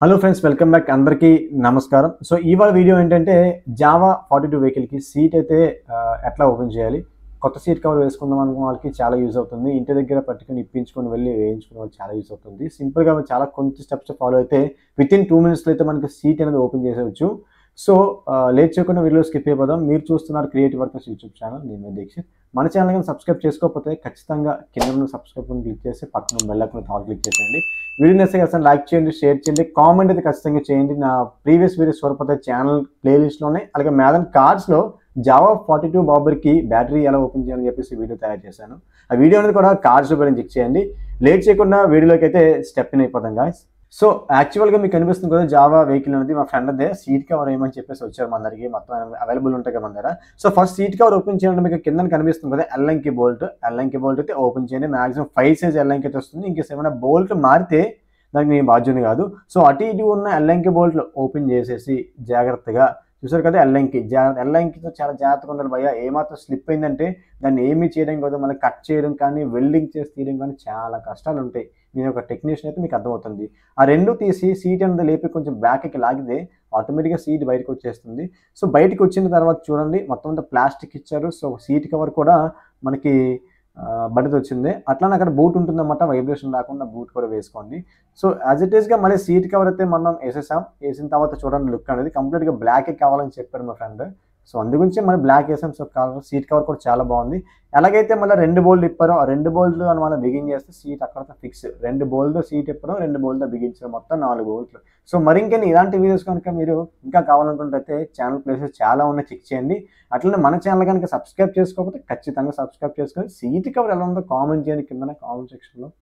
Hello friends, welcome back. అందరికీ నమస్కారం. So ఇవాళ వీడియో ఏంటంటే జావా 42 వెహికల్కి సీట్ అయితే ఎట్లా ఓపెన్ చేయాలి, కొత్త సీట్ కవర్ వేసుకుందాం అనుకున్న వాళ్ళకి చాలా యూజ్ అవుతుంది. ఇంటి దగ్గర పట్టుకుని ఇప్పించుకొని వెళ్ళి వేయించుకునే వాళ్ళకి చాలా యూజ్ అవుతుంది. సింపుల్గా చాలా కొంచెం స్టెప్స్ ఫాలో అయితే వితిన్ 2 మినిట్స్లో అయితే మనకి సీట్ అనేది ఓపెన్ చేసేవచ్చు. సో లేట్ చేయకుండా వీడియో స్కిప్ అయిపోదాం. మీరు చూస్తున్నారు క్రియేటివ్ వర్కర్స్ యూట్యూబ్ ఛానల్. నేను దీక్షిత్. మన ఛానల్ కానీ సబ్స్క్రైబ్ చేసుకోకపోతే ఖచ్చితంగా కింద ఉన్న సబ్స్క్రైబ్ క్లిక్ చేసి పక్కన బెల్ ఐకాన్ ఆల్ క్లిక్ చేసేయండి. వీడియో నచ్చితే ఖచ్చితంగా లైక్ చేయండి, షేర్ చేయండి, కామెంట్ అయితే ఖచ్చితంగా చేయండి. నా ప్రీవియస్ వీడియోస్ చూడకపోతే ఛానల్ ప్లేలిస్ట్లోనే అలాగే మ్యాథన్ కార్డ్స్లో జావా 42 బాబర్కి బ్యాటరీ ఎలా ఓపెన్ చేయాలని చెప్పేసి వీడియో తయారు చేశాను. ఆ వీడియో అనేది కూడా కార్డ్స్లో కూడా చెక్ చేయండి. లేట్ చేయకుండా వీడియోలోకి అయితే స్టెప్ ఇన్ అయిపోతాం గాయస్. సో యాక్చువల్గా మీకు కనిపిస్తుంది కదా, జావా వెహికల్ అనేది మా ఫ్రెండ్ అదే సీట్ కవర్ ఏమని చెప్పేసి వచ్చారు మన దగ్గరికి. మొత్తం అవైలబుల్ ఉంటాయి కదా మన దగ్గర. So first seat cover open చేయాలంటే మీకు కింద కనిపిస్తుంది కదా ఎల్ఎంకి బోల్ట్ అయితే ఓపెన్ చేయండి. మాక్సిమం 5 సైజ్ ఎల్ఎంకి అయితే వస్తుంది. ఇంకేస్ ఏమైనా బోల్ట్ మారితే దానికి నేను బాధ్యుని కాదు. సో అటు ఇటు ఉన్న ఎల్ఎంకి బోల్ట్లు ఓపెన్ చేసేసి జాగ్రత్తగా చూసారు కదా ఎల్ఎంకితో చాలా జాగ్రత్తగా ఉండాలి భయ్య. ఏమాత్రం స్లిప్ అయిందంటే దాన్ని ఏమీ చేయడం కాదు, మళ్ళీ కట్ చేయడం కానీ వెల్డింగ్ చేసి తీయడం కానీ చాలా కష్టాలు ఉంటాయి. నేను ఒక టెక్నీషియన్ అయితే మీకు అర్థమవుతుంది. ఆ రెండు తీసి సీట్ అనేది లేపి కొంచెం బ్యాక్కి లాగితే ఆటోమేటిక్గా సీట్ బయటకు వచ్చేస్తుంది. సో బయటకు వచ్చిన తర్వాత చూడండి మొత్తం అంతా ప్లాస్టిక్ ఇచ్చారు. సో సీట్ కవర్ కూడా మనకి బడితో వచ్చింది. అట్లానే అక్కడ బూట్ ఉంటుందన్నమాట, వైబ్రేషన్ రాకుండా బూట్ కూడా వేసుకోండి. సో యాజ్ ఇట్ ఈస్గా మళ్ళీ సీట్ కవర్ అయితే మనం వేసిన తర్వాత చూడండి లుక్ అనేది కంప్లీట్గా బ్లాకే కావాలని చెప్పారు మా ఫ్రెండ్. సో అందుగురించి మనం బ్లాక్ వేసాం. సో సీట్ కవర్ కూడా చాలా బాగుంది. ఎలాగైతే మళ్ళీ 2 బోల్ట్ ఇప్పారో ఆ 2 బోల్ట్లు అని మనం బిగిన్ చేస్తే సీట్ అక్కడ ఫిక్స్. 2 బోల్ట్తో సీట్ ఇప్పడం, 2 బోల్ట్తో బిగించడం, మొత్తం 4 బోల్ట్లు. సో మరి ఇంకేంటి ఇలాంటి వీడియోస్ కనుక మీరు ఇంకా కావాలనుకుంటే ఛానల్ ప్లేసెస్ చాలా ఉన్నాయి, చెక్ చేయండి. అట్లనే మన ఛానల్ కనుక సబ్స్క్రైబ్ చేసుకోకపోతే ఖచ్చితంగా సబ్స్క్రైబ్ చేసుకొని సీట్ కవర్ ఎలా ఉందో కామెంట్ చేయండి కింద కామెంట్ సెక్షన్లో.